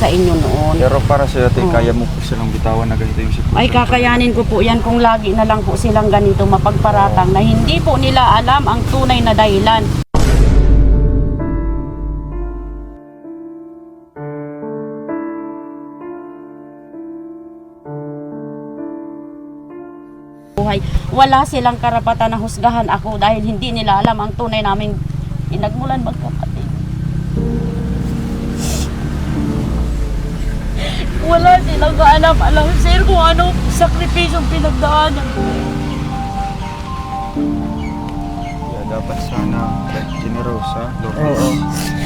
sa inyo noon. Pero para sa ate, kaya mo po silang bitawan na ganito yung sitwasyon? Ay, kakayanin ko po yan kung lagi na lang po silang ganito mapagparatang na hindi po nila alam ang tunay na dahilan. Wala silang karapatan na husgahan ako dahil hindi nila alam ang tunay naming pinagmulan magkapatid. Wala silang kaalam-alam, sir, kung ano sakripisyong pinagdaanan ko. Kaya dapat sana generosa, Lourdes.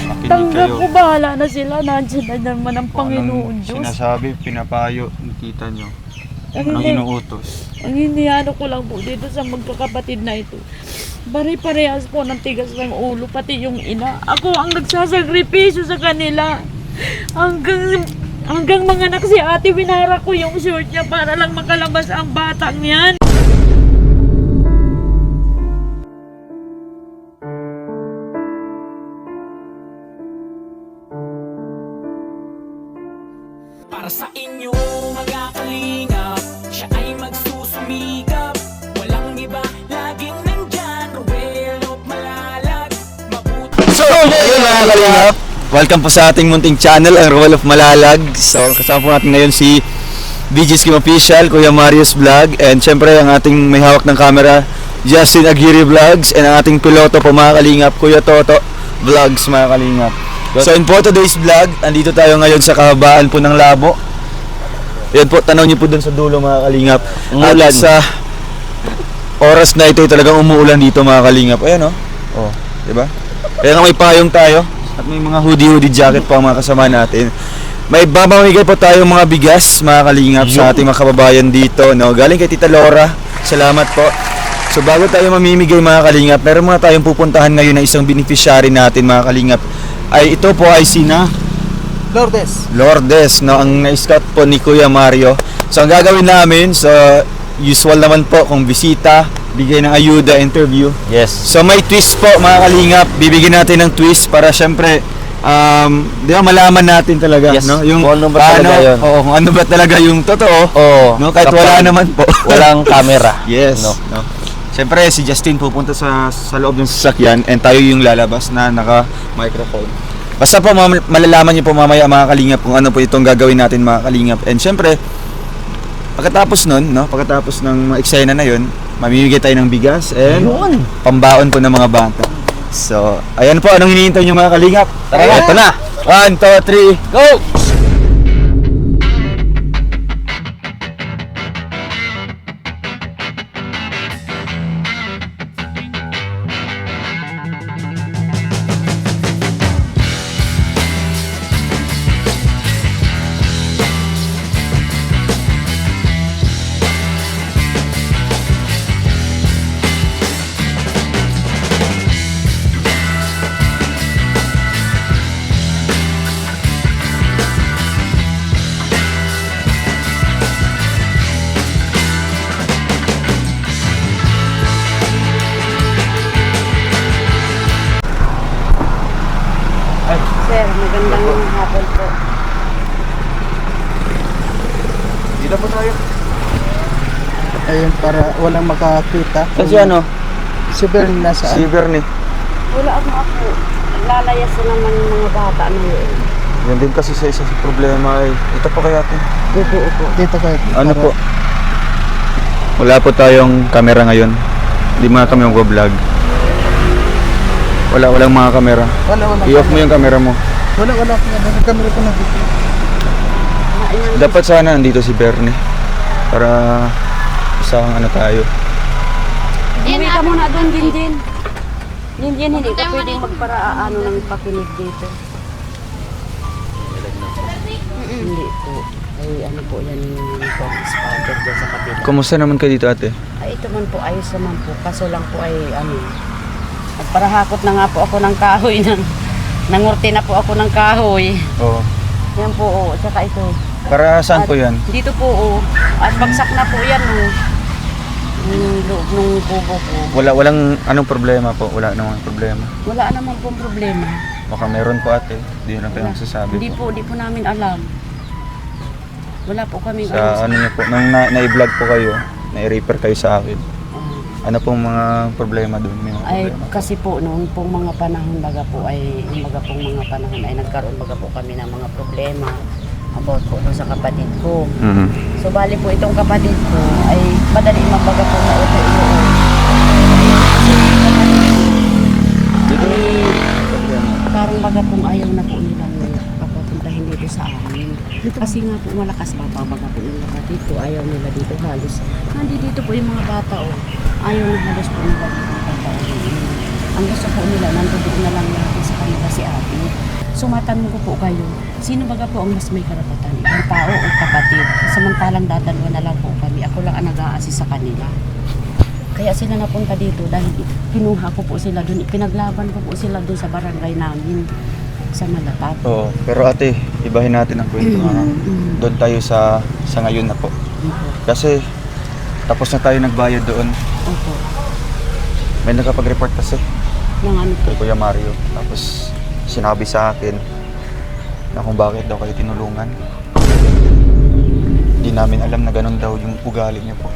Makinig Tanggap kayo. ko, bahala na sila. Nandiyan na naman ang Kung Panginoon anong Diyos. sinasabi, pinapayo, nakita nyo. Ang Anong hindi, inuutos. ang hiniano ko lang po dito sa magkakapatid na ito. Pare-parehas po ng tigas ng ulo, pati yung ina. Ako ang nagsasagripisyo sa kanila. Hanggang mga anak si ate, winara ko yung short niya para lang makalabas ang batang yan. Para sa inyo mga kalingap, siya ay magsusumikap. Walang iba, laging nandyan. Ruel of Malalag, mabuti. So, yun mga kalingap. Welcome po sa ating munting channel, ang Roel of Malalag. So, kasama po natin ngayon si VG Skim Official, Kuya Marius Vlog, and syempre ang ating may hawak ng camera, Justin Aguirre Vlogs, and ang ating piloto po mga kalingap, Kuya Toto Vlogs mga kalingap. So in po today's vlog, andito tayo ngayon sa kahabaan po ng Labo. Yan po, tanaw niyo po dun sa dulo mga kalingap. At sa oras na ito talagang umuulan dito mga kalingap. Ayan oh, diba? Kaya nga may payong tayo at may mga hoodie jacket pa ang mga kasama natin. May babamigay po tayong mga bigas mga kalingap sa ating mga kababayan dito, no? Galing kay Tita Laura. Salamat po. So bago tayo mamimigay mga kalingap, meron mga tayong pupuntahan ngayon na isang beneficiary natin mga kalingap. Ay ito po ay sina Lourdes, no, ang na-scout po ni Kuya Mario. So ang gagawin namin, so usual naman po kung bisita, bigay ng ayuda, interview. Yes. So may twist po mga kalingap, bibigyan natin ng twist para syempre di ba malaman natin talaga, Yes. no? Yung Kung ano ba talaga yun. Oo, kung ano ba talaga yung totoo. Oo. No, kahit Kapag wala naman po. Walang camera. Yes. No. No. Siyempre si Justin pupunta sa loob ng sasakyan and tayo yung lalabas na naka-microphone. Basta po malalaman niyo po mamaya mga kalingap kung ano po itong gagawin natin mga kalingap. And siyempre pagkatapos nun, no, pagkatapos ng mga eksena na yun, mamimigay tayo ng bigas and pambaon po ng mga bata. So, ayan po, anong hinihintay niyo mga kalingap? Tara na, ito na. 1, 2, 3, go! Sir, magandang hapon po. Dito po tayo. Ayun, para walang makakita. Kasi ano? Si Bernie nasaan? Si Bernie. Wala akong ako. Lalayas na naman yung mga bata na yun. Yan din kasi sa isa sa problema ay ito po kaya atin. Upo. Dito kayo. Ano po? Wala po tayong camera ngayon. Hindi mga kami mag-vlog. Walang mga camera. Wala. I-off mo yung camera mo. Wala. Nag-camera ko na dito. Dapat sana nandito si Bernie. Para isang ano tayo. Uwi ka muna doon, Jinjin. Jinjin, hindi ka pwedeng magparaano ng pakinig dito. Hindi po. Ay, ano po yan yung spider dyan sa kapila. Kumusta naman kayo dito ate? Ay, ito man po, ayos naman po. Kaso lang po ay, nagparahakot na nga po ako ng kahoy. Nangurti na po ako ng kahoy. Oo. Yan po, tsaka ito. Para saan po yan? Dito po, at bagsak na po yan, yung loob ng kubo po. Walang anong problema po? Wala namang problema. Wala naman pong problema. Baka meron po ate. Hindi na kayo magsasabi Hindi po. po, di po namin alam. Wala po kaming Sa ano niyo po, nung na-vlog po kayo, na-refer kayo sa akin. Ano pong mga problema doon? May mga Ay, problema po? kasi po, noon pong mga panahon baga po ay, yung baga pong mga panahon ay nagkaroon baga po kami ng mga problema about po doon sa kapatid ko. Mhm. So, bali po itong kapatid ko ay madali magbaga po na uto-uto. Parang baga pong ayaw na po nilang papapuntahin dito sa amin. Kasi nga po malakas pa baga po yung kapatid ko. Ayaw nila dito halos. Dito po yung mga bata o. Ayaw na halos po nila dito papapuntahin. Ang gusto po nila, nandoon na lang natin sa kanila si ate. So matanong ko po kayo, sino baga po ang mas may karapatan? Ibang tao o kapatid? Samantalang dadalawa na lang po kami. Ako lang ang nag-a-assist sa kanila. Kaya sila napunta dito dahil kinuha ko po sila doon. Ipinaglaban ko po sila doon sa barangay namin sa Malatag. Oo, pero ate, ibahin natin ang kwento. Doon tayo sa ngayon na po. Kasi tapos na tayo nagbayad doon. Opo. May nakapag-report kasi Nang ano po. kay Kuya Mario. Tapos sinabi sa akin na kung bakit daw kayo tinulungan. Hindi namin alam na ganun daw yung ugali niya po.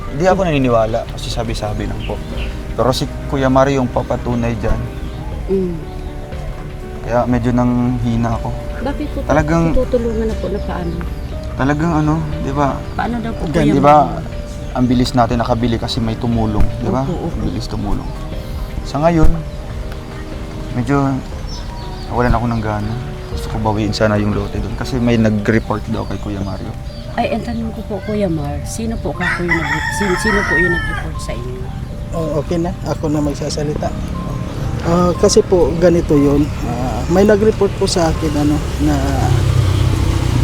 Hindi ako naniniwala kasi sabi-sabi lang po. Pero si Kuya Mario yung papatunay dyan. Mm. Kaya medyo nang hina ako. Bakit po Talagang- tutulungan na po na paano? Talagang ano, di ba? Paano daw po Di ba? Ang bilis natin nakabili kasi may tumulong, di ba? Opo, opo. Ang bilis tumulong. Sa ngayon, medyo nawalan ako ng gana. Gusto ko bawiin sana yung lote doon kasi may nag-report daw kay Kuya Mario. Ay, ang tanong ko po, Kuya Mar, sino po sino po yung nag-report sa inyo? Oh, okay na, ako na magsasalita. Kasi po ganito 'yun. May nag-report po sa akin na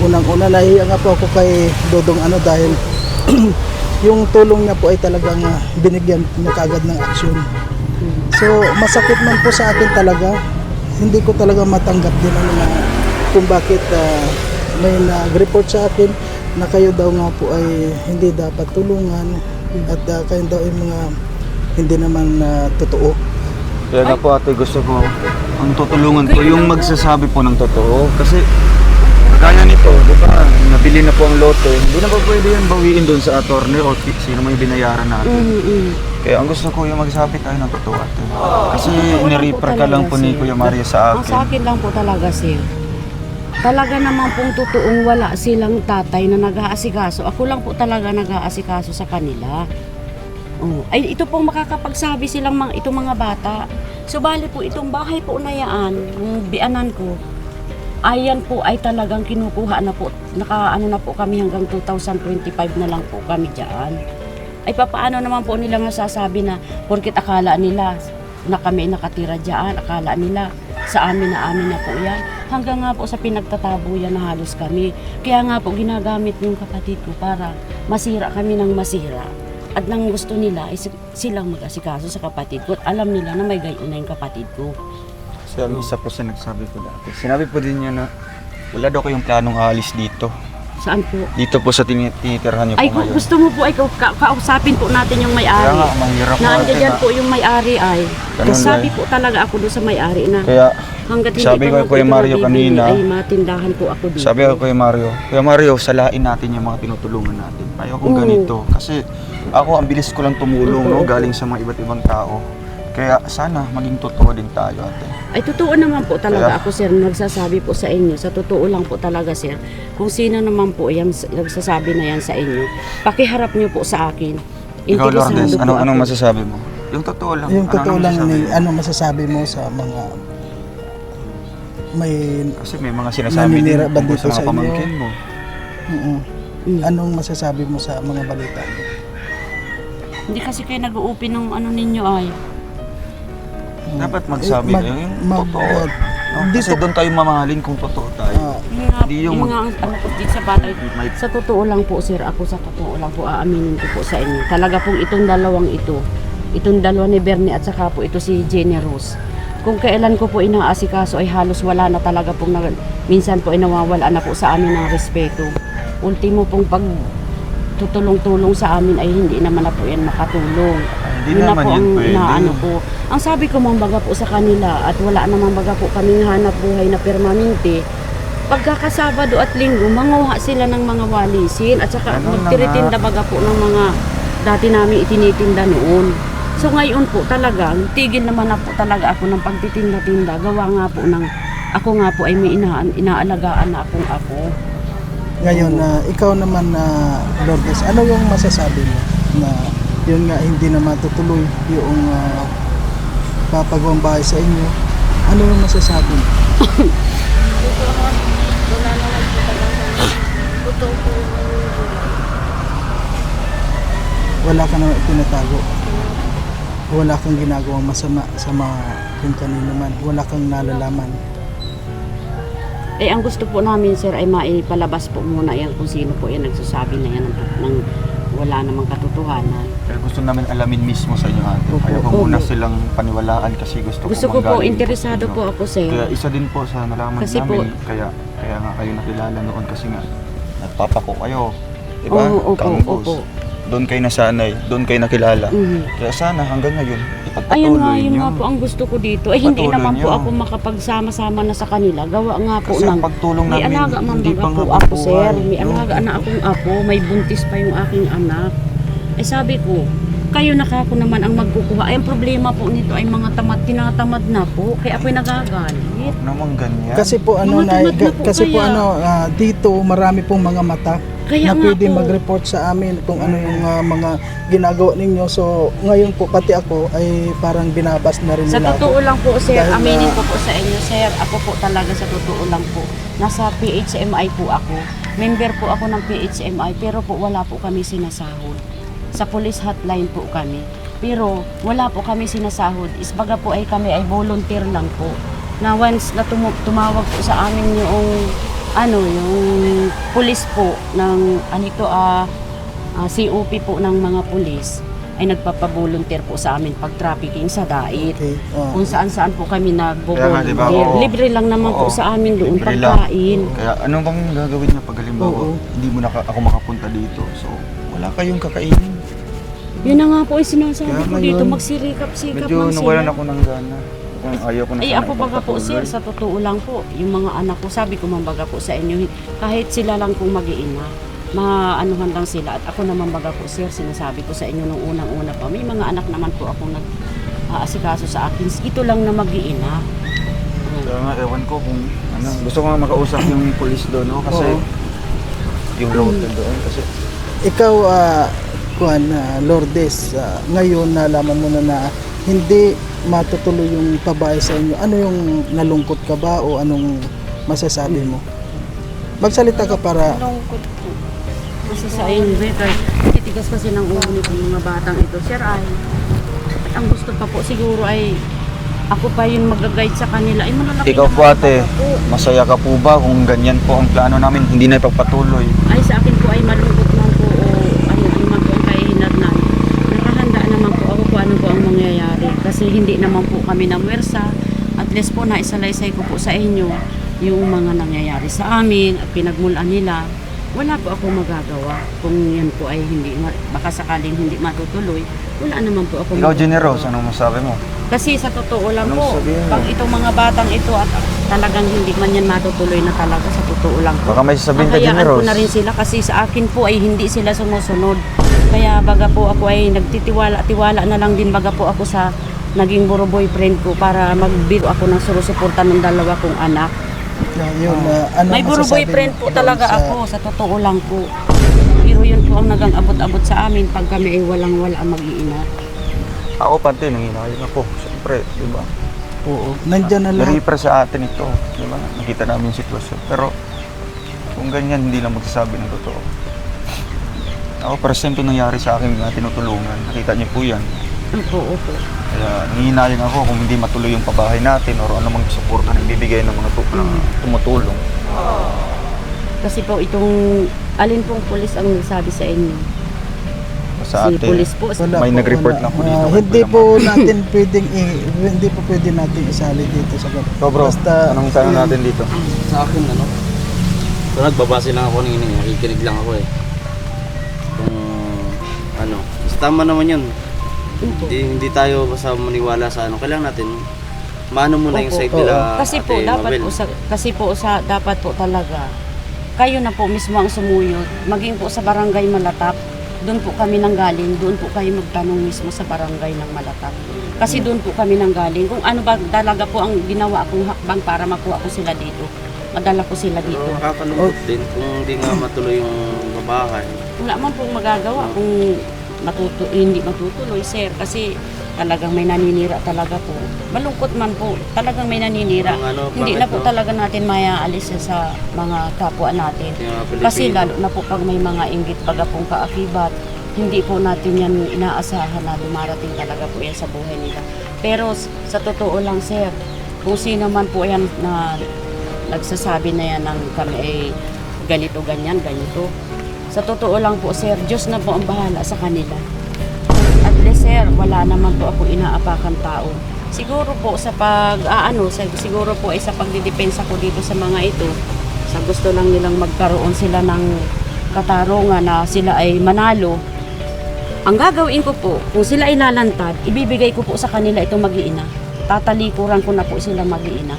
unang-una nahiya nga po ako kay Dodong dahil yung tulong niya po ay talagang binigyan niya kaagad ng aksyon. So masakit man po sa akin talaga. Hindi ko talaga matanggap din na kung bakit may nag-report sa akin na kayo daw nga po ay hindi dapat tulungan at kayo daw ay mga hindi naman totoo. Kaya nga po ate, gusto ko ang tutulungan ko yung magsasabi po ng totoo. Kasi kaya nito, di ba, nabili na po ang lote. Hindi na po pwede yan bawiin doon sa attorney o sino may binayaran natin. Kaya ang gusto ko yung magsabi tayo ng totoo ate. Kasi nirefer ka lang po ni Kuya Mario sa Ang sa akin. akin lang po talaga, sir. Talaga naman pong totoong wala silang tatay na nag-aasikaso. Ako lang po talaga nag-aasikaso sa kanila. Oh. Ay, ito pong makakapagsabi silang itong mga bata. So, bali po, itong bahay po na yan, yung bianan ko, ayan po ay talagang kinukuha na po. Nakaano na po kami hanggang 2025 na lang po kami dyan. Ay, papaano naman po nila masasabi na porkit akala nila na kami nakatira dyan, akala nila sa amin na po yan. Hanggang nga po sa pinagtatabuyan na halos kami. Kaya nga po ginagamit yung kapatid ko para masira kami ng masira. At nang gusto nila ay silang mag-asikaso sa kapatid ko. At alam nila na may gayon na yung kapatid ko. Siya ang isa po sa nagsabi ko dati. Sinabi po din niya na wala daw kayong planong alis dito. Saan po? Dito po sa tinitirhan niyo po Ay, kung ngayon. gusto mo po ay kausapin po natin yung Kaya may-ari. nga, mahirap po Nandiyan ate dyan na. po yung may-ari ay. Ganun Kasabi ba? po talaga ako doon sa may-ari na Kaya hanggat hindi sabi pa ko mo kay Kuya ito Mario nabibili, kanina, ay matindahan po ako dito. sabi ko kay Mario, salain natin yung mga tinutulungan natin. Ayaw kong Oo. ganito. Kasi ako, ang bilis ko lang tumulong, no, Oo. galing sa mga iba't ibang tao. Kaya sana maging totoo din tayo, ate. Ay, totoo naman po talaga Kaya- ako, sir, nagsasabi po sa inyo. Sa totoo lang po talaga, sir. Kung sino naman po yung nagsasabi na yan sa inyo, pakiharap niyo po sa akin. Ikaw, Interesado Lourdes, po anong ako. masasabi mo? Yung totoo lang. Yung totoo lang masasabi mo? ano masasabi mo sa mga may Kasi may mga sinasabi din Naninira ba tungkol dito sa mga sa inyo? pamangkin mo. anong masasabi mo sa mga balita mo? Hindi kasi kayo nag-uupi ng ano ninyo ay. Dapat magsabi kayo yung totoo. No? Dito- Kasi doon tayo mamahalin kung totoo tayo. Yun nga, Hindi yung yun nga ang ano ko dito sa bata. May- Sa totoo lang po, sir, ako sa totoo lang po, aaminin ko po sa inyo. Talaga pong itong dalawang ito, itong dalawa ni Bernie at saka po ito si Jenny Rose. Kung kailan ko po inaasikaso ay halos wala na talaga pong, minsan po ay nawawala na po sa amin ng respeto. Ultimo pong pag tutulong-tulong sa amin ay hindi naman na po yan makatulong. Hindi Yun na naman po yun ang pwede. inaano ko. Ang sabi ko mga baga po sa kanila at wala namang baga po kaming hanap buhay na permanente. Pagkakasabado at linggo, manguha sila ng mga walisin at saka Ganun na magtiritinda baga po ng mga dati namin itinitinda noon. So ngayon po talagang tigil naman na po talaga ako ng pagtitinda-tinda. Gawa nga po ng ako nga po ay may inaalagaan na akong ako. Ngayon, ikaw naman na Lourdes, ano yung masasabi mo na yun nga hindi na matutuloy yung papagawang bahay sa inyo? Ano yung masasabi mo? Wala ka naman tinatago. Wala kang ginagawang masama sa mga kung kanino man. Wala kang nalalaman. Eh, ang gusto po namin, sir, ay maipalabas po muna yan kung sino po yan nagsasabi na yan ng wala namang katotohanan. Pero gusto namin alamin mismo sa inyo ate. Opo, Ayaw ko opo. muna silang paniwalaan kasi gusto Gusto ko po, manggaling interesado sa inyo. po ako, sir. Kaya isa din po sa nalaman Kasi namin, po- kaya nga kayo nakilala noon kasi nga nagpapako kayo. Diba? Oo, opo, Campus. opo. Doon kayo nasanay, doon kayo nakilala. Mhm. Kaya sana hanggang ngayon, ipagpatuloy Ayun nga, yun niyo. nga po ang gusto ko dito. Eh, hindi Patuloy naman po niyo. ako makapagsama-sama na sa kanila. Gawa nga po Kasi ng... ang pagtulong May namin, alaga man hindi baga pa po nga ako, buhay. sir. May alaga na akong apo. May buntis pa yung aking anak. Eh, sabi ko, kayo na kako naman ang magkukuha. Ay, ang problema po nito ay mga tinatamad na po. Kaya ako'y nagagalit. Naman ganyan. Kasi po ano Mga na tamad na po kasi po kaya. ano dito marami pong mga mata Kaya na nga pwede po. mag-report sa amin kung ano yung mga ginagawa ninyo. So ngayon po pati ako ay parang binabas na rin Sa nila totoo ako. lang po, sir, Dahil, aminin ko po sa inyo, sir. Ako po talaga sa totoo lang po. Nasa PHMI po ako. Member po ako ng PHMI, pero po wala po kami sinasahod. Sa police hotline po kami. Pero wala po kami sinasahod. Isbaga po ay kami ay volunteer lang po. Na once na tumawag po sa amin yung yung police po ng COP po ng mga police ay nagpapavolunteer po sa amin pag trafficking sa dait. Okay. Kung saan-saan po kami Kaya nga, nagbo-volunteer. diba, oo. Libre lang naman po Oo, sa amin doon libre lang. pagkain. Kaya ano bang gagawin niya pag halimbawa Oo. hindi mo ako makapunta dito? So, wala kayong kakainin. Yun na nga po ay sinasabi Kaya ko ngayon, dito, magsirikap-sikap Medyo lang nawalan sila. ako ng gana. Ayaw ko na Ay sana ako baga po sir, ipagpatuloy. sa totoo lang po, yung mga anak ko, sabi ko mambaga po sa inyo, kahit sila lang kung mag-iina, maanuhan lang sila. At ako naman baga po sir, sinasabi ko sa inyo nung unang-una pa, may mga anak naman po akong nag-aasikaso sa akin. Ito lang na mag-iina. Kaya nga, ewan ko kung ano. Gusto ko nga makausap yung police doon, no? Kasi Oo. yung road na doon. Kasi Ikaw Lourdes, ngayon nalaman mo na hindi matutuloy yung pabahay sa inyo. Ano yung nalungkot ka ba o anong masasabi mo? Magsalita ka para Lungkot po. Kasi sa inyo, kaya titigas kasi ng ulo nitong mga batang ito. Sir, ay, ang gusto pa po siguro ay ako pa yung mag-guide sa kanila. Ay, malalaki ikaw naman po ate, po. masaya ka po ba kung ganyan po ang plano namin? Hindi na ipagpatuloy. Ay, sa akin po ay malungkot man po o ano naman po ang kahihinatnan. Nakahanda naman po ako kung ano po ang mangyayari. Kasi hindi naman po kami namwersa. At least po naisalaysay ko po sa inyo yung mga nangyayari sa amin at pinagmulan nila. Wala po ako magagawa. Kung yan po ay baka sakaling hindi matutuloy, wala naman po ako Ikaw, magagawa. Generous, anong masabi mo? Kasi sa totoo lang Anong po, sabihin mo? pag itong mga batang ito at talagang hindi man yan matutuloy na talaga, sa totoo lang po. Baka may sasabihin ka, Hahayaan Generous. ko na rin sila kasi sa akin po ay hindi sila sumusunod. Kaya baga po ako ay tiwala na lang din baga po ako sa naging buro boyfriend ko para magbiro ako ng surusuporta ng dalawa kong anak. ano May buro masasabi boyfriend mo po doon talaga sa- ako, sa totoo lang po. Pero yun po ang nagang abot-abot sa amin pag kami ay walang-wala mag-iina. Ako pati, nanginayang ako. Siyempre, di ba? Oo, nandyan na lahat. Nariper sa atin ito. Di ba? Nakita namin yung sitwasyon. Pero, kung ganyan, hindi lang magsasabi ng totoo. Ako, first time ito nangyari sa akin na tinutulungan. Nakita niyo po yan. Opo. Kaya nanginayang ako kung hindi matuloy yung pabahay natin or ano mang suporta na ibibigay ng mga tumutulong. Kasi po itong, alin pong pulis ang nagsabi sa inyo? Sa Si atin, pulis po. Wala may po, nag-report wala. lang po dito. Hindi po natin pwedeng hindi po pwede natin isali dito sa ganito. So bro, anong tanong natin dito? Sa akin, kung nagbabase lang ako ng nakikinig lang ako eh. Kung ano, tama naman yun. Hindi tayo basta maniwala sa ano. Kailangan natin maano muna yung Opo. side nila. Kasi po Ate dapat Mabel. po dapat po talaga kayo na po mismo ang sumuyod. Maging po sa barangay Malatap, doon po kami nanggaling, doon po kayo magtanong mismo sa barangay ng Malatap. Kasi doon po kami nanggaling. Kung ano ba talaga po ang ginawa kong hakbang para makuha ko sila dito. Madala ko sila Pero dito. nakakalungkot din kung hindi nga matuloy yung babahay. Wala man pong magagawa kung hindi matutuloy, sir. Kasi talagang may naninira talaga po. Malungkot man po. Talagang may naninira. Ang ano, Hindi bakit na po no? talaga natin mayaalis sa mga kapwa natin. Yung mga Pilipino. Kasi lalo na po pag may mga inggit baga pong kaakibat, hindi po natin yan inaasahan na dumarating talaga po yan sa buhay nila. Pero sa totoo lang, sir, kung sino man po yan na nagsasabi na yan ng kami ay ganito, ganyan, ganito. Sa totoo lang po, sir, Diyos na po ang bahala sa kanila. At least, sir, wala naman po ako inaapakan tao. Siguro po sa siguro po ay sa pagdidepensa ko dito sa mga ito, sa gusto lang nilang magkaroon sila ng katarungan na sila ay manalo. Ang gagawin ko po, kung sila ay lalantad, ibibigay ko po sa kanila itong mag-iina. Tatalikuran ko na po sila mag-iina.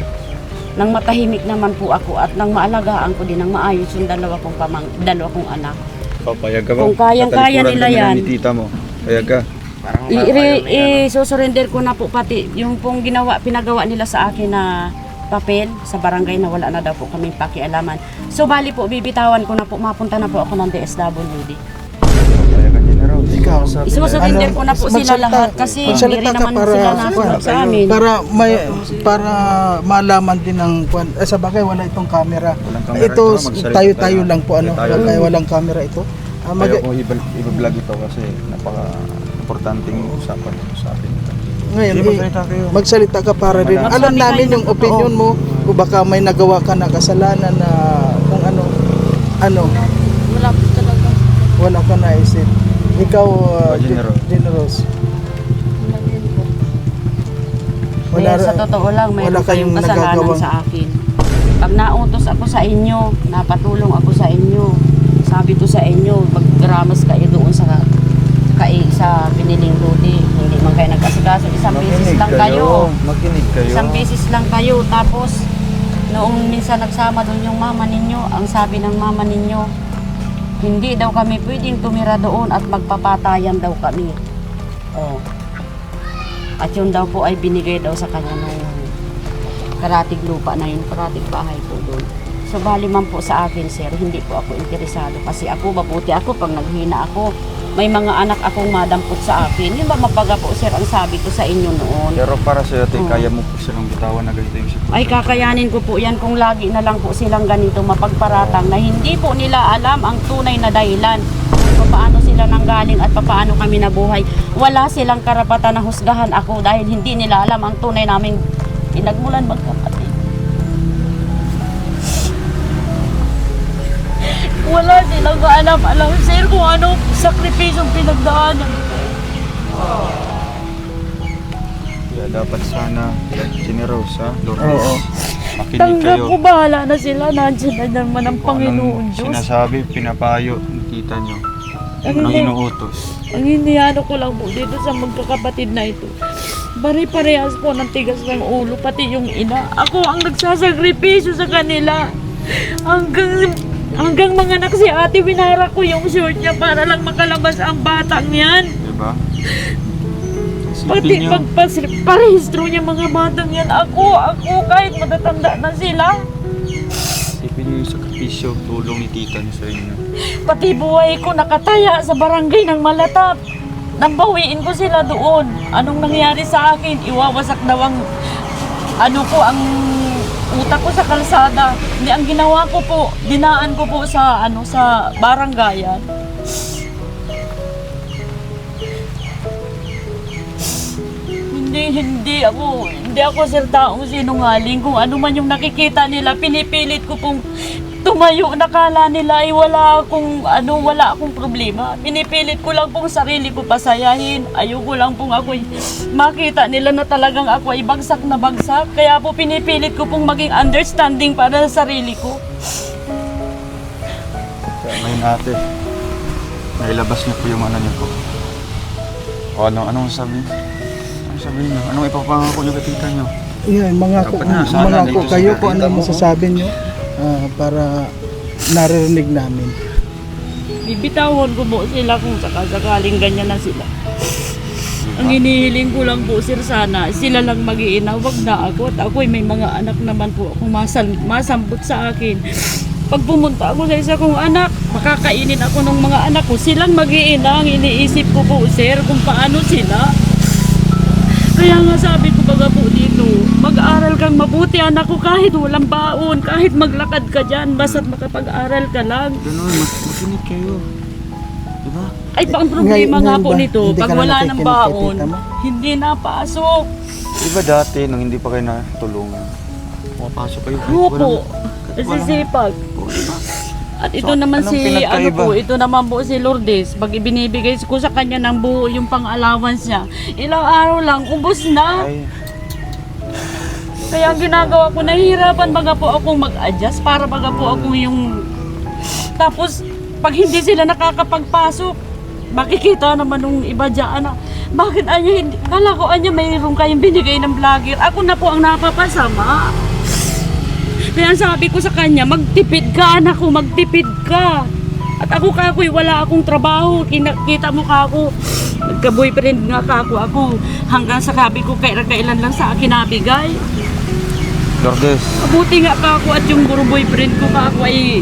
Nang matahimik naman po ako at nang maalagaan ko din ng maayos yung dalawa kong anak. Papayag ka ba? Kung kayang-kaya Tatalikuran nila kami yan. Ni tita mo. Payag ka. Parang ayaw na yan. I-surrender ko na po pati yung pong pinagawa nila sa akin na papel sa barangay na wala na daw po kaming pakialaman. So bali po, bibitawan ko na po, mapunta na po ako ng DSWD. Payag ka, General. Ikaw, Isusurrender ko na po sila magsalita- lahat kasi hindi magsalita rin ka naman sila nasunod sa amin. para malaman din ng sa bagay wala itong camera. Walang camera Ito ito, magsalita tayo-tayo tayo. lang po ano, Tayo. kaya walang camera ito. Kaya ko i-vlog ito kasi napaka-importanting usapan sa atin. Ngayon, Sige, magsalita kayo. magsalita ka para rin. Magsabi Alam kayo namin ng yung opinion mo, kung baka may nagawa ka na kasalanan na kung ano, Wala po talaga. wala ka naisip. Ikaw, General. Generous. Wala sa totoo lang, may wala kayong kayong kasalanan nagagawang- sa akin. Pag nautos ako sa inyo, napatulong ako sa inyo, sabi ko sa inyo, magdramas kayo doon sa biniling luti. Hindi man kayo nag-asikaso. Isang beses lang kayo. Makinig kayo. Isang beses lang kayo. Tapos, noong minsan nagsama doon yung mama ninyo, ang sabi ng mama ninyo, hindi daw kami pwedeng tumira doon at magpapatayan daw kami. Oh. At yun daw po ay binigay daw sa kanya ng karatig lupa na yun, karatig bahay po doon. So bali man po sa akin, sir, hindi po ako interesado. Kasi ako, mabuti ako pag naghina ako. May mga anak akong madampot sa akin. Yun ba mapaga po, sir, ang sabi ko sa inyo noon. Pero para sa ate, Oo. kaya mo po silang bitawan na ganito yung sitwasyon. Ay kakayanin ko po yan kung lagi na lang po silang ganito mapagparatang na hindi po nila alam ang tunay na dahilan kung paano sila nanggaling at paano kami nabuhay. Wala silang karapatan na husgahan ako dahil hindi nila alam ang tunay naming pinagmulan magkapatid. Wala silang alam, sir, kung ano sakripisyong pinagdaanan ko. Kaya dapat sana, Generous, ha? Lourdes, Oo. makinig Tanggap kayo. ko, bahala na sila. Nandiyan na naman ang Kung Panginoon anong Diyos. sinasabi, pinapayo ng tita nyo. Ang Anong hindi- inuutos. Ang hinihano ko lang po dito sa magkakapatid na ito. Pare-parehas po ng tigas ng ulo, pati yung ina. Ako ang nagsasagripisyo sa kanila. Hanggang mga anak si ate, binara ko yung short niya para lang makalabas ang batang yan. Diba? Pati Isipin nyo, pagparehistro niya mga batang yan. Ako, kahit matatanda na sila. isipin nyo yung sakripisyo, tulong ni tita nyo sa inyo. Pati buhay ko nakataya sa barangay ng Malatap. Nambawiin ko sila doon. Anong nangyari sa akin? Iwawasak daw ang ang utak ko sa kalsada. Hindi, ang ginawa ko po, dinaan ko po sa sa barangayan. Hindi ako sir taong sinungaling. Kung ano man yung nakikita nila, pinipilit ko pong tumayo. Nakala nila ay wala akong problema. Pinipilit ko lang pong sarili ko pasayahin. Ayoko lang pong ako makita nila na talagang ako ay bagsak na bagsak. Kaya po pinipilit ko pong maging understanding para sa sarili ko. Kaya ngayon ate, nailabas niyo po yung ano niyo po. O anong sabi? Anong sabihin nyo? Anong ipapangako nyo kay tita nyo? Yan, Dapat na, sana mga dito kayo sa kung ano tita mo. masasabi nyo para naririnig namin. Bibitawan ko po sila kung sakasakaling ganyan na sila. Ang hinihiling ko lang po, sir, sana sila lang mag-iina, wag na ako. At ako'y may mga anak naman po akong masambot sa akin. Pag pumunta ako sa isa kong anak, makakainin ako ng mga anak ko. Silang mag-iina, ang iniisip ko po, sir, kung paano sila. Kaya nga sabi ko baga po dito, mag-aral kang mabuti, anak ko, kahit walang baon, kahit maglakad ka dyan, basta't makapag-aral ka lang. Ganun, makinig kayo. Diba? Ay, pang problema Ngayon nga po ba, nito, hindi pag ka na wala ng nakikinig kay baon, tita mo? hindi napasok. Diba dati, nung hindi pa kayo natulungan, pumapasok kayo. kahit Opo, walang- nasisipag. O, diba? At ito So, naman anong si, ano pinagkaiba? po, ito naman po si Lourdes. Pag ibinibigay ko sa kanya ng buo yung pang-allowance niya, ilang araw lang, ubos na. Ay, Kaya ang ginagawa ko, nahihirapan baga po akong mag-adjust para baga po akong yung... Tapos, pag hindi sila nakakapagpasok, makikita naman nung iba dyan na, bakit anya hindi, kala ko anya mayroon kayong binigay ng vlogger. Ako na po ang napapasama. Kaya sabi ko sa kanya, magtipid ka anak ko, magtipid ka. At ako kakoy, wala akong trabaho. Kita mo kako, nagka-boyfriend nga ako hanggang sa sabi ko, kailan lang sa akin nabigay. Lourdes, Mabuti nga kako at yung boyfriend ko kako ay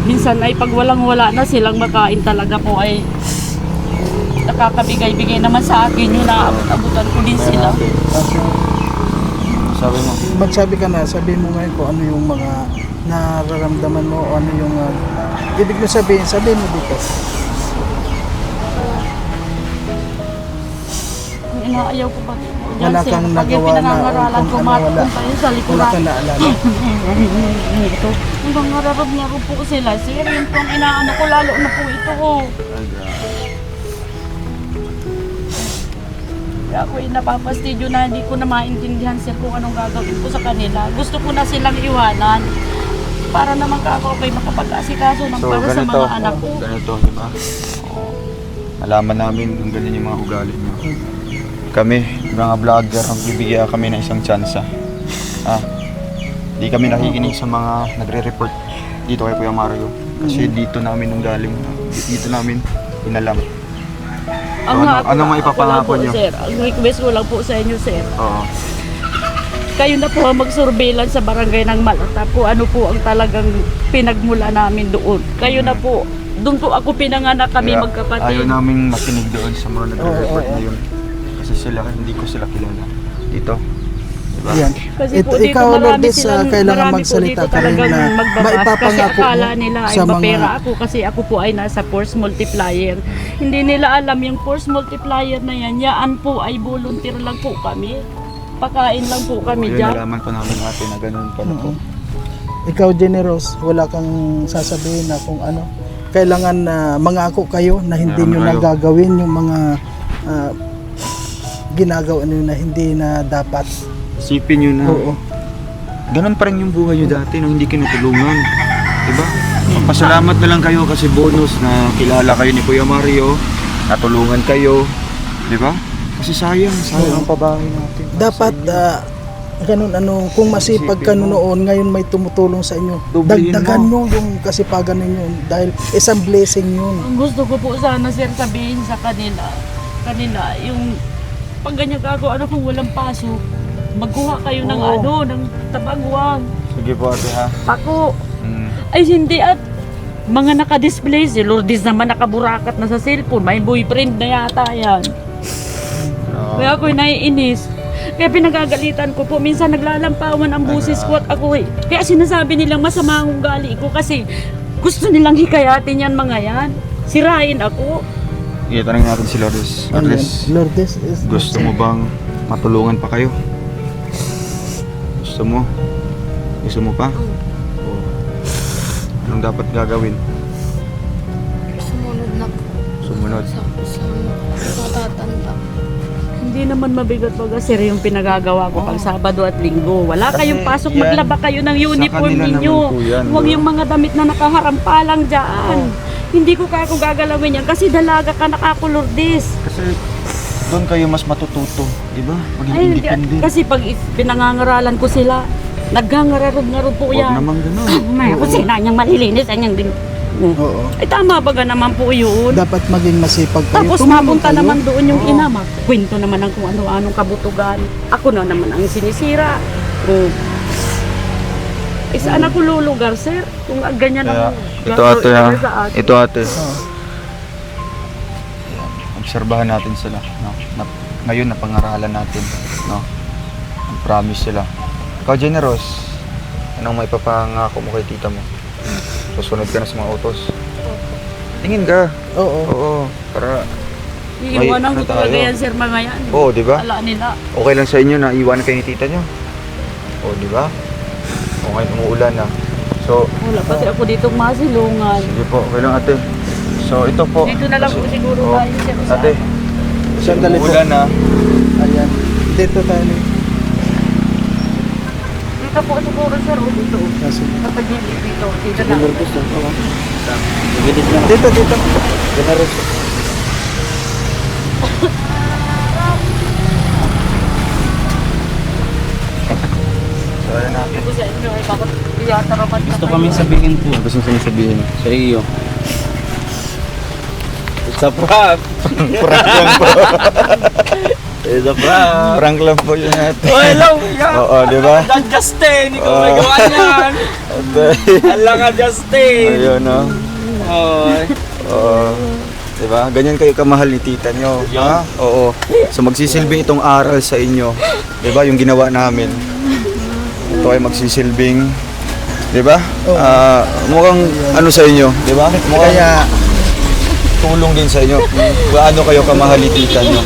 minsan ay pag walang-wala na silang makain talaga po ay nakakabigay-bigay naman sa akin yun, naabot-abutan ko din sila. sabi mo. Magsabi ka na, sabi mo ngayon kung ano yung mga nararamdaman mo o ano yung ibig mo sabihin mo dito. Ang inaayaw ko pa. Wala kang nagawa na pinangangaralan ko kung ano, wala. tayo sa Wala likuran. kang naalala. Ito. Hanggang ngararap-ngarap po sila. Sir, yun po ang inaano ko, lalo na po ito ko. Kaya ako napapastidyo na hindi ko na maintindihan sir kung anong gagawin ko sa kanila. Gusto ko na silang iwanan para naman ako kayo makapag-asikaso ng para sa mga anak ko. Ganito, diba? Oo. Nalaman namin kung ganyan yung mga ugali nyo. Kami, mga vlogger, ang bibigyan kami ng isang tsansa. Di kami nakikinig sa mga nagre-report dito kay Kuya Mario. Kasi dito namin nung galing, dito namin inalam. Ano maipapangako nyo? Sir, ang request ko lang po sa inyo, sir. Oo. Kayo na po ang mag-surveillance sa barangay ng Malata po. Ano po ang talagang pinagmula namin doon. Kayo na po. Doon po ako pinanganak kami Kaya magkapatid. Ayaw naming makinig doon sa mga nagre-report na yun. Kasi hindi ko sila kilala. Dito. Diba? Yan. Kasi po dito Ikaw, marami Lourdes, silang, kailangan marami po magsalita dito ka rin talagang na magbabas kasi maipapangako akala mo nila ay sa mga- mapera ako kasi ako po ay nasa force multiplier. Hindi nila alam yung force multiplier na yan po ay volunteer lang po kami. Pakain lang po kami Yun, dyan. nalaman ko namin ate na ganun pala po. Ikaw, generous, wala kang sasabihin na kung ano. Kailangan na mangako kayo na hindi nyo na Meron kayo. gagawin yung mga ginagawa nyo na hindi na dapat. Isipin nyo na. Oo. Ganun pa rin yung buhay nyo dati nang hindi kinutulungan. Diba? Pasalamat na lang kayo kasi bonus na kilala kayo ni Kuya Mario, natulungan kayo. Diba? Kasi sayang ang pabahay natin. Dapat ganun ano, kung masipag ka noon, ngayon may tumutulong sa inyo. Doblehin Dagdagan mo. nyo yung kasipagan ninyo dahil isang blessing yun. Ang gusto ko po sana sir sabihin sa kanila yung pag ganyan ka ako, ano kung walang pasok, magkuha kayo ng Oo. ano, ng tabangwang, Sige po ate ha. pako. Mm. Ay hindi at mga naka-display si Lourdes naman nakaburakat na sa cellphone, may boyfriend na yata yan. Kaya ako'y naiinis. Kaya pinagagalitan ko po. Minsan naglalampawan ang busis ko at ako kaya sinasabi nilang masama ang ugali ko kasi gusto nilang hikayatin yan mga yan. Sirain ako. Sige, tanongin natin si Lourdes. Lourdes, Lourdes is gusto mo bang matulungan pa kayo? Gusto mo? Gusto mo pa? Oo. Anong dapat gagawin? Sumunod na po Sumunod. sa matatanda. Hindi naman mabigat baga sir yung pinagagawa ko pag Sabado at Linggo. Wala Kasi kayong pasok, yan, maglaba kayo ng uniform kanila ninyo. naman po yan, Huwag no? yung mga damit na nakaharampa dyan. Hindi ko kaya kung gagalawin yan kasi dalaga ka nakakulordis. Kasi doon kayo mas matututo, di ba? Maging Ay, independent. kasi pag pinangangaralan ko sila, naghangararog-ngarog po Huwag yan. naman ganun. May ako sila niyang malilinis, anyang din. Oo. Ay tama ba naman po yun? Dapat maging masipag kayo. Tapos Tumulong mapunta kayo. naman doon yung Oo. ina, kwento naman ng kung ano-anong kabutugan. Ako na naman ang sinisira. Saan ako lulugar, sir? Kung ganyan Kaya, ang ito ate ha. sa atin. Ito ate. Obserbahan natin sila. No? Ngayon, napangaralan natin. No? Ang promise sila. Ikaw, Generous, anong may papangako mo kay tita mo? Susunod ka na sa mga utos. Tingin ka. Oo. Oo. Para, Iiwanan May- ko ano talaga tayo? yan, sir, mga yan. oo, di ba? Ala nila. Okay lang sa inyo na iwanan kayo ni tita nyo? Oo, di ba? Okay, umuulan na. So, Wala kasi ako dito masilungan. sige po, okay lang ate. So, ito po. Dito na lang po siguro Oo. tayo, sir. sa- Ate, Sandali po. umuulan na. Ayan. Dito tayo. Dito po siguro, sir, o dito. Kaso. Kapag hindi dito, dito na. Dito, dito. Generous. So, ayan na. Ito sa inyo, ay bakit tiyataraman na Gusto kayo? kami sabihin po. Gusto kong sabihin sa iyo. It's a prank! Prank lang po. It's a prank! Prank lang po yun ate. Oh, hello! Oo, di ba? Dan Justin! Ikaw Oh. may gawa niyan! Ate. Hala ka, Justin! Ayun, no? Oh. Oo. Diba? Ganyan kayo kamahal ni tita nyo. Ha? Oo. So magsisilbing itong aral sa inyo. Diba? Yung ginawa namin. Ito ay magsisilbing. Diba? Mukhang ano sa inyo. Diba? Mukhang Kaya, tulong din sa inyo. Gaano kayo kamahal ni tita nyo.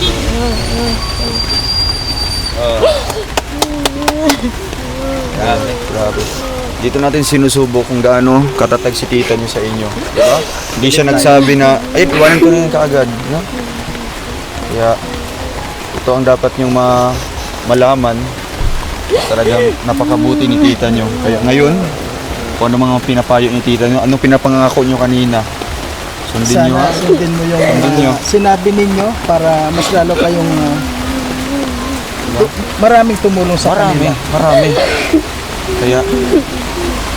Grabe. Grabe. Dito natin sinusubok kung gaano katatag si tita niyo sa inyo. Diba? Hindi siya nagsabi na, ay, iwanan ko na yun kaagad. No? Kaya, ito ang dapat niyong malaman. Talagang napakabuti ni tita niyo. Kaya ngayon, kung ano mga pinapayo ni tita niyo, anong pinapangako niyo kanina, sundin niyo ha. sana sundin mo yung Sundin nyo. sinabi ninyo para mas lalo kayong maraming tumulong sa kanila. Marami. Kaya,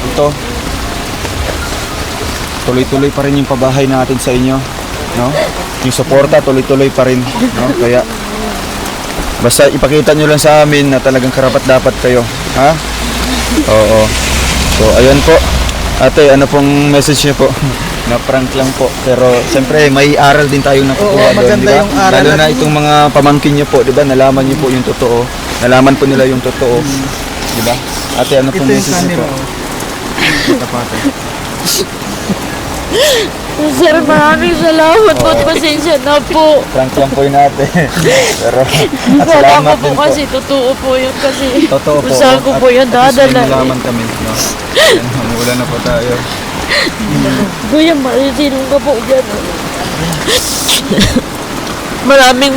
ito, tuloy-tuloy pa rin yung pabahay natin sa inyo, no? Yung suporta, tuloy-tuloy pa rin, no? Kaya, basta ipakita nyo lang sa amin na talagang karapat-dapat kayo, ha? Oo. So, ayan po. Ate, ano pong message niyo po? Na-prank lang po. Pero, siyempre, may aral din tayong nakukuha Oo, doon, maganda di ba? yung aral Lalo na natin. itong mga pamangkin niyo po, di ba? Nalaman niyo po yung totoo. Nalaman po nila yung totoo. Di ba? Ate, ano Ito pong yung message niyo camera. po? oh. Ito po, ate. Sir, maraming salamat po. Pasensya na po. Prank lang po yun ate. Pero, at Wala ko salamat po din po. kasi totoo po yun kasi Totoo po. kung saan ko At po yan least may dadala. nalaman kami. No? Ayan, umuulan na po tayo. Kuya, marisilong ka po dyan. Maraming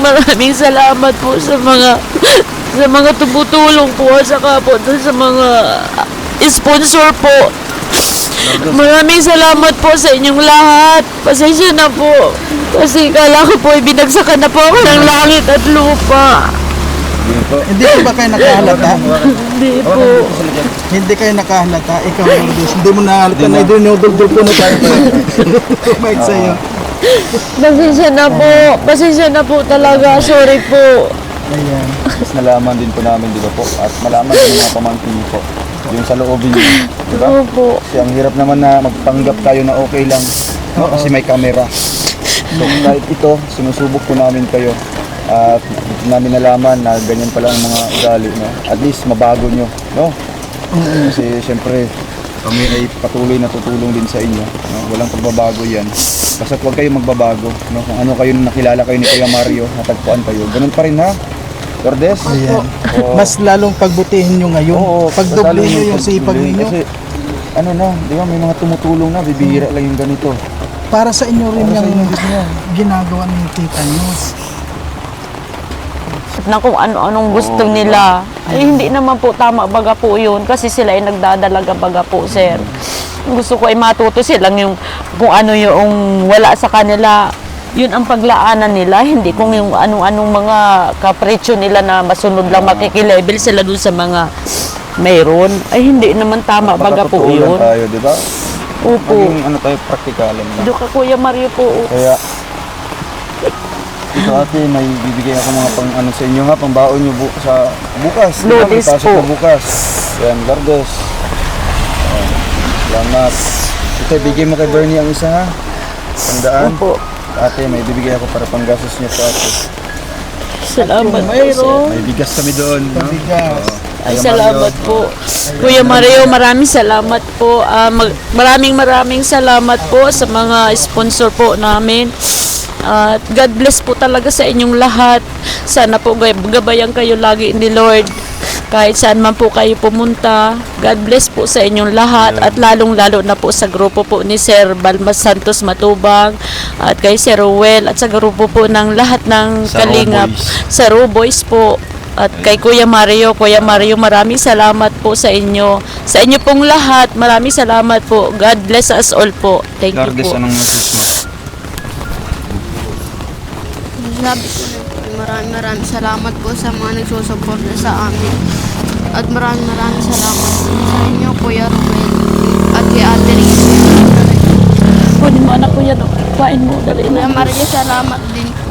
salamat po sa mga tumutulong po at saka po dun sa mga sponsor po. Maraming salamat po sa inyong lahat. Pasensya na po. Kasi kala ko po binagsakan na po ako ng langit at lupa. Hindi ko ba kayo nakahalata? Hindi po. Hindi kayo nakahalata. Ikaw, Lourdes. Hindi mo nahalata na dinudul-dul ko na tayo. Mike sa'yo. Pasensya na po talaga. Sorry po. Ayan. Tapos nalaman din po namin, di ba po? At malaman din ng mga pamangkin niyo po. Yung sa loobin niyo. Di ba? Opo. Kasi ang hirap naman na magpanggap tayo na okay lang. No? Kasi may camera. So kahit ito, sinusubok po namin kayo. At dito namin nalaman na ganyan pala ang mga ugali. No? At least mabago nyo. No? Kasi siyempre, kami ay patuloy na tutulong din sa inyo. No? Walang pagbabago yan. Basta huwag kayo magbabago. No? Kung ano kayo nakilala kayo ni Kuya Mario, natagpuan kayo. Ganun pa rin ha? Lourdes? Ayan. Oo. Mas lalong pagbutihin nyo ngayon. Oo, Pagdoble lalo nyo yung sipag pagtuloy. ninyo. Kasi, ano na, di ba, may mga tumutulong na, bibihira lang yung ganito. Para sa inyo rin Para sa yung inyo din yan. ginagawa ng tita nyo. Na kung ano-anong gusto nila. Ay, hindi naman po tama baga po yun kasi sila ay nagdadalaga baga po, sir. Gusto ko ay matuto silang yung kung ano yung wala sa kanila. yun ang paglaanan nila, hindi kung yung anong mga kapritsyo nila na masunod lang makikilabel sila dun sa mga mayroon. Ay, hindi naman tama baga po Pagkatotoo lang yun. tayo, di ba? Opo. Maging ano tayo, praktikalan lang. Doon ka Kuya Mario po. Kaya, ito ate, may bibigay ako mga pang ano sa inyo ha, pang baon nyo sa bukas. di ba? May Lourdes pasok po. na bukas. Yan, Lourdes. Ayan, salamat. Ito, bigay mo kay Bernie ang isa ha. Tandaan. Opo. Ate, may bibigay ako para panggastos niya po ate. Salamat po, sir. May bigas kami doon. No? Bigas. Oo. Ay, Kuya salamat Mario. po. Kuya Mario, maraming salamat po. Maraming salamat po sa mga sponsor po namin. At God bless po talaga sa inyong lahat. Sana po gabayan kayo lagi ni Lord. Kahit saan man po kayo pumunta. God bless po sa inyong lahat. At lalong-lalo na po sa grupo po ni Sir Balmas Santos Matubang. At kay Sir Ruel. At sa grupo po ng lahat ng Sa Kalingap. Roboys. Sa Roboys po. At kay Kuya Mario, maraming salamat po sa inyo. Sa inyo pong lahat, maraming salamat po. God bless us all po. Thank you Lourdes, po. anong message mo? Sabi ko na po, maraming salamat po sa mga nagsusuporta sa amin. At maraming salamat po sa inyo, Kuya Ruel. At kay Ate Riz. Kunin mo anak ko yan. Kain mo. Dali Kuya na. Maria, salamat din po.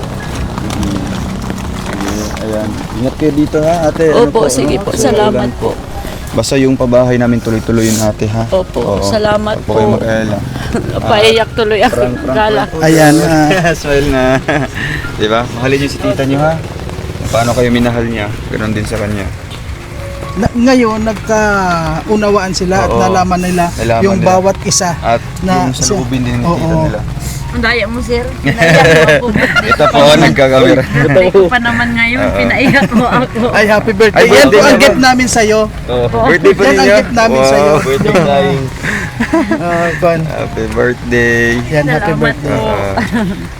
Ayan. Ingat kayo dito ha, ate. Opo, sige po. Salamat po. Basta yung pabahay namin tuloy-tuloy yun ate ha. Opo, salamat Huwag po. Kayo po. mag-alala. Paiyak tuloy ako. Gala. Ayan, Smile na. Diba? Mahalin niyo si tita niyo ha. Paano kayo minahal niya, ganoon din sa kanya. ngayon nagkaunawaan sila at Oo. nalaman nila Nalaman yung nila. bawat isa. At Na yung sa siya- loobin din ng tita Oo. nila. Ang daya mo, sir. Pinaiyak mo ako. Ito po, nagkakamera. Birthday ko pa naman ngayon. Pinaiyak mo ako. Ay, happy birthday. Ay, Yan birthday po ang naman. gift namin sa'yo. Oh, birthday po Yan ang ninyo. gift namin sa'yo. Birthday tayong. Kon. Happy birthday. Yan, happy Salamat birthday. po.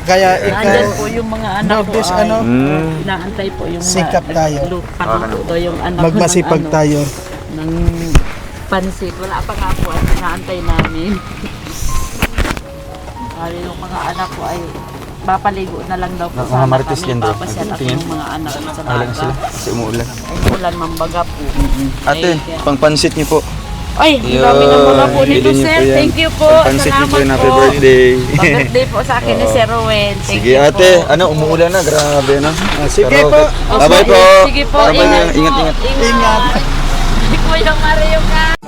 Kaya ikaw, Andyan po yung mga anak ko Lourdes, ay ano? inaantay po yung Sikap tayo. Panuto yung anak ko magmasipag ng, tayo. ng pansit. Wala pa nga po at inaantay namin. Sabi yung mga anak ko ay papaligo na lang daw po Mga sana Marites kami. yan daw. Papasyal ako Tingin. yung mga anak ko sa Alam sila, dagat. kasi umuulan. Ay, ulan mambaga po. Ate, Ay, pang pansit niyo po. Ay, ang dami ng mga po nito, bilhin niyo sir. po yan. Thank you po. Pang pansit niyo po Salamat yan, happy po. birthday. Pang-birthday po sa akin ni Sir Rowen. Thank Sige you ate, po. ano, umuulan na, grabe na. Sige Pero, po. Bye-bye po. Sige po, Bye-bye. ingat po. Ingat, ingat. Ingat. Hindi po yung Mario ka.